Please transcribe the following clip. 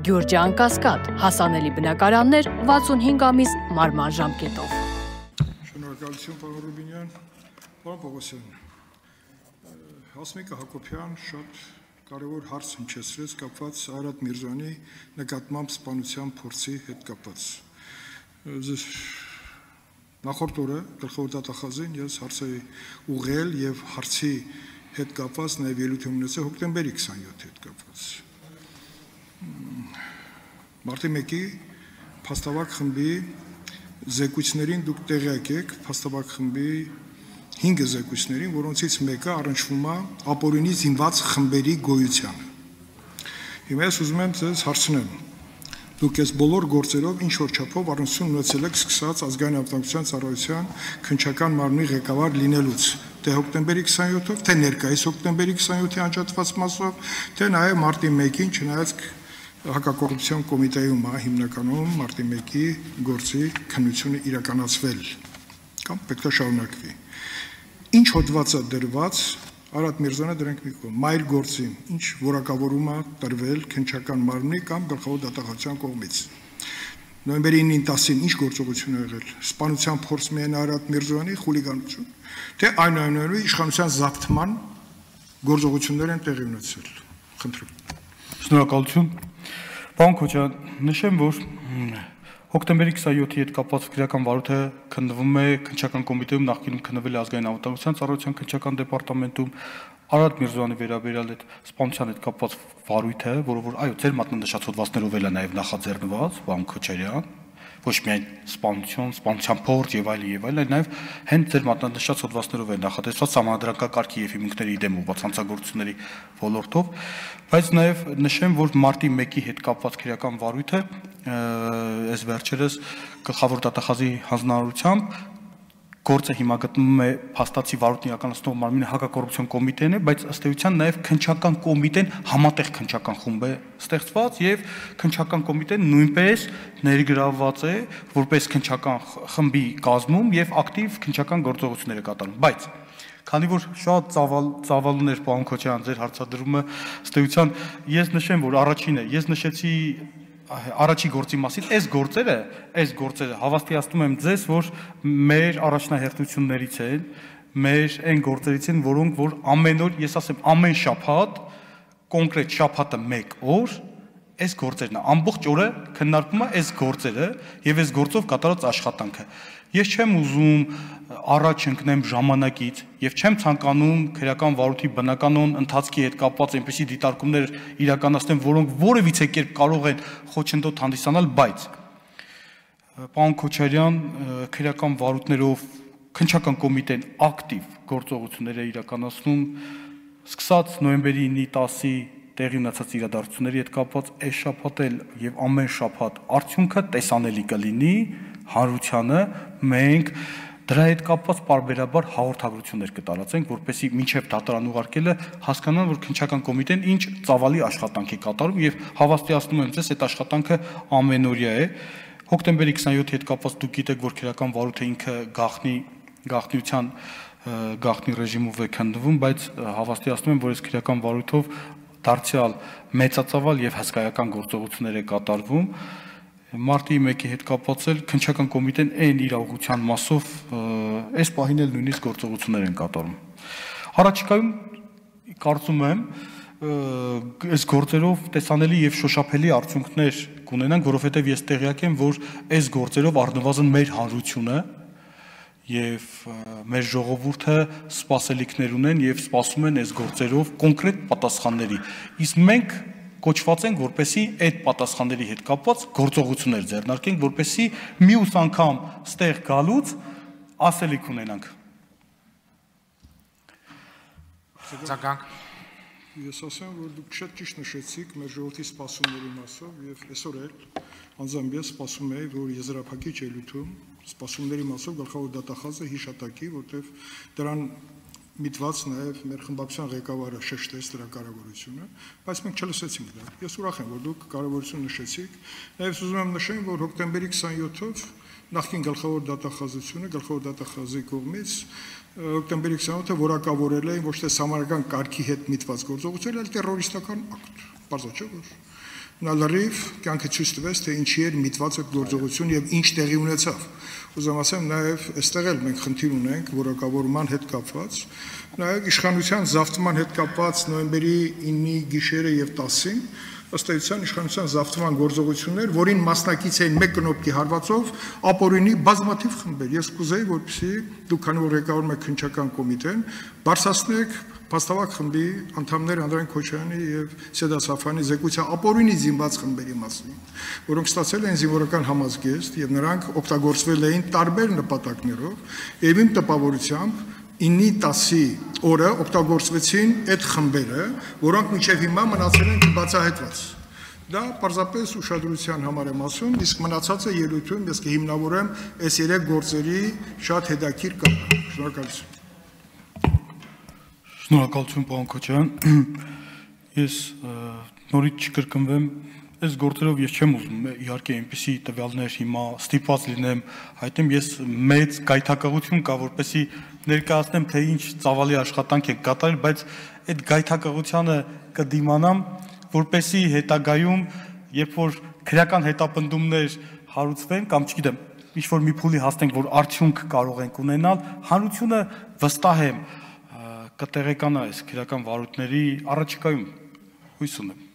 Գյուրջան Կասկադ, հասանելի բնակարաններ 65 ամիս մարման ժամկետով։ Շնորհակալություն, պարոն Ռուբինյան, պարոն Պողոսյան, Հասմիկը Հակոբյան շատ կարևոր հարց հնչեցրեց կապված Արադ Միրզոյանի նկատմամբ սպանության փորձի հետ կապված։ Նախորդ օրը գլխավոր դատախազին ես հարց էի ուղղել եւ հարցի հետ կապված նաեւ ելույթ ունեցա հոկտեմբերի 27-ի հետ կապված։ Մարտի 1-ի փաստավակ խմբի զեկույցներին դուք տեղյակ եք, փաստավակ խմբի 5 զեկույցներին, որոնցից մեկը առնչվում է ապօրինի զինված խմբերի գոյությանը։ Հիմա ես ուզում եմ ձեզ հարցնեմ, դուք այս բոլոր գործերով ինչ որ չափով առնչություն ունեցել եք սկսած ազգային անվտանգության ծառայության քննչական մարմնի ղեկավար լինելուց, թե հոկտեմբերի 27-ով, թե ներկայիս հոկտեմբերի 27-ի անջատված մասով, թե նաև մարտի 1-ին, չնայած հակակոռուպցիոն կոմիտեում է հիմնականում մարտի 1-ի գործի քննությունը իրականացվել կամ պետք է շարունակվի։ Ինչ հոդված է դրված Արադ Միրզոյանը դրանք մի կողմ, մայր գործի, ինչ որակավորում է տրվել քննչական մարմնի կամ գլխավոր դատախազության կողմից։ Նոյեմբերի 9-ին 10-ին ինչ գործողություն է եղել։ Սպանության փորձ միայն Արադ Միրզոյանի խուլիգանություն, թե այնուամենայնիվ իշխանության զավթման գործողություններ են տեղի ունեցել։ Խնդրում։ Շնորհակալություն։ Պարոն Քոչարյան, նշեմ, որ հոկտեմբերի 27-ի հետ կապված քրեական վարույթը քննվում է քննչական կոմիտեում, նախկինում քննվել է ազգային անվտանգության ծառայության քննչական դեպարտամենտում, Արադ Միրզոյանի վերաբերյալ այդ սպանության հետ կապված վարույթը, որը որ այո, ձեր մատնանշած հոդվածներով էլ է նաև նախաձեռնված, պարոն Քոչարյան, ոչ միայն սպանության փորձ եւ այլն, նաև հենց ձեր մատնանշած հոդվածներով է նախատեսված համանդրակակարգի եւ հիմունքների դեմ ուղղված հանցագործությունների ոլորտով, բայց նաև նշեմ, որ մարտի 1-ի հետ կապված քրեական վարույթը այս վերջերս գլխավոր դատախազի հանձնարարությամբ գործը հիմա գտնվում է փաստացի վարույթն իրականացնող մարմինի հակակոռուպցիոն կոմիտեն է, բայց ըստ էության նաև քննչական կոմիտեն համատեղ քննչական խումբ է ստեղծված եւ քննչական կոմիտեն նույնպես ներգրավված է որպես քննչական խմբի կազմում եւ ակտիվ քննչական գործողություններ է կատարում, բայց քանի որ շատ ծավալուն էր պարոն Քոչարյան ձեր հարցադրումը, ըստ էության ես նշեմ, որ առաջինը ես նշեցի առաջի գործի մասին, այս գործերը հավաստիացնում եմ ձեզ, որ մեր առաջնահերթություններից են, մեր այն գործերից են, որոնք որ ամեն օր, ես ասեմ, ամեն շաբաթ, կոնկրետ շաբաթը 1 օր, այս գործերն է, ամբողջ օրը քննարկվում է այս գործերը եւ այս գործով կատարած աշխատանքը։ Ես չեմ ուզում առաջ ընկնեմ ժամանակից եւ չեմ ցանկանում քրեական վարույթի բնականոն ընթացքի հետ կապված այնպիսի դիտարկումներ իրականացնեմ, որոնք որևիցե կերպ կարող են խոչընդոտ հանդիսանալ, բայց պարոն Քոչարյան, քրեական վարույթներով քննչական կոմիտեն ակտիվ գործողություններ է իրականացնում, սկսած նոյեմբերի 9-ի 10-ի տեղի ունեցած իրադարձությունների հետ կապված այս շաբաթ էլ եւ ամեն շաբաթ արդյունքը տեսանելի կլինի հանրությանը, մենք դրա հետ կապված պարբերաբար հաղորդագրություններ կտարածենք, որպեսզի մինչև դատարան ուղարկելը հասկանան, որ քննչական կոմիտեն ինչ ծավալի աշխատանք է կատարում եւ հավաստիացնում եմ ձեզ, այդ աշխատանքը ամենօրյա է։ Հոկտեմբերի 27-ի հետ կապված դուք գիտեք, որ քրեական վարույթը ինքը գաղտնիության գաղտնի ռեժիմով է քննվում, բայց հավաստիացնում եմ, որ այս քրեական վարույթով դարձյալ մեծածավալ եւ հսկայական գործողություններ է կատարվում։ Մարտի 1-ի հետ կապված էլ քննչական կոմիտեն այն իրավության մասով այս պահին էլ նույնիսկ գործողություններ են կատարում։ Առաջիկայում կարծում եմ այս գործերով տեսանելի եւ շոշափելի արդյունքներ կունենանք, որովհետեւ ես տեղյակ եմ, որ այս գործերով առնվազն մեր հանրությունը եւ մեր ժողովուրդը սպասելիքներ ունեն եւ սպասում են այս գործերով կոնկրետ պատասխանների։ Իսկ մենք կոչված ենք, որպեսզի այդ պատասխանների հետ կապված գործողություններ ձեռնարկենք, որպեսզի մյուս անգամ ստեղ գալուց ասելիք ունենանք։ Ցանկանք։ Ես ասեմ, որ դուք շատ ճիշտ նշեցիք մեր ժողովրդի սպասումների մասով եւ այսօր էլ անձամբ ես սպասում եի, որ եզրափակիչ ելույթում սպասումների մասով գլխավոր դատախազը հիշատակի, որտեղ դրան միտված նաև մեր խմբակցության ղեկավարը շեշտեց դրա կարևորությունը, բայց մենք չլսեցինք դա։ Ես ուրախ եմ, որ դուք կարևորություն նշեցիք։ Նաև ուզում եմ նշեմ, որ հոկտեմբերի 27-ով նախկին գլխավոր դատախազությունը, գլխավոր դատախազի կողմից հոկտեմբերի 27-ը որակավորել է ոչ թե համարական կարգի հետ միտված գործողություն, այլ տերորիստական ակտ։ Պարզա չէ՞ որ նա լրիվ կյանքը ցույց տվեց, թե ինչի էր միտված այդ գործողություն եւ ինչ տեղի ունեցավ։ Ուզում ասեմ, նաեւ այստեղ էլ մենք խնդիր ունենք որակավորման հետ կապված, նաեւ իշխանության զավթման հետ կապված նոյեմբերի 9-ի գիշերը եւ 10-ին ըստ էության իշխանության զավթման գործողություններ, որին մասնակից էին մեկ կնոպկի հարվածով ապօրինի բազմաթիվ խմբեր։ Ես կուզեի, որպեսզի դուք քանի որ ղեկավարում եք քննչական կոմիտեն, բարձրացնեք փաստավակ խմբի անդամներ Անդրանիկ Քոչարյանի եւ Սեդա Սաֆյանի զեկույցը ապօրինի զինված խմբերի մասին, որոնք ստացել են զինվորական համազգեստ եւ նրանք օգտագործվել էին տարբեր նպատակներով եւ իմ տպավորությամբ 9-10-ի օրը օգտագործվեցին այդ խմբերը, որոնք մինչև հիմա մնացել են բացահայտված։ Դա պարզապես ուշադրության համար եմ ասում, իսկ մնացածը ելույթում ես կհիմնավորեմ այս 3 գործերի շատ հետաքրքիր կապը։ Շնորհակալություն։ Շնորհակալություն, պարոն Քոչարյան։ Ես նորից չկրկնվեմ, այս գործերով ես չեմ ուզում, իհարկե այնպիսի տվյալներ հիմա ստիպված լինեմ հայտնեմ, ես մեծ գայթակղություն կա, որպեսզի ներկայացնեմ, թե ինչ ծավալի աշխատանք եք կատարել, բայց այդ գայթակղությանը կդիմանամ, որպեսզի հետագայում, երբ որ քրեական հետապնդումներ հարուցվեն կամ չգիտեմ, ինչ որ մի փուլի հասնենք, որ արդյունք կարող ենք ունենալ, հանրությունը վստահ եմ կտեղեկանա այս քրեական վարույթների առաջիկայում հույս ունեմ։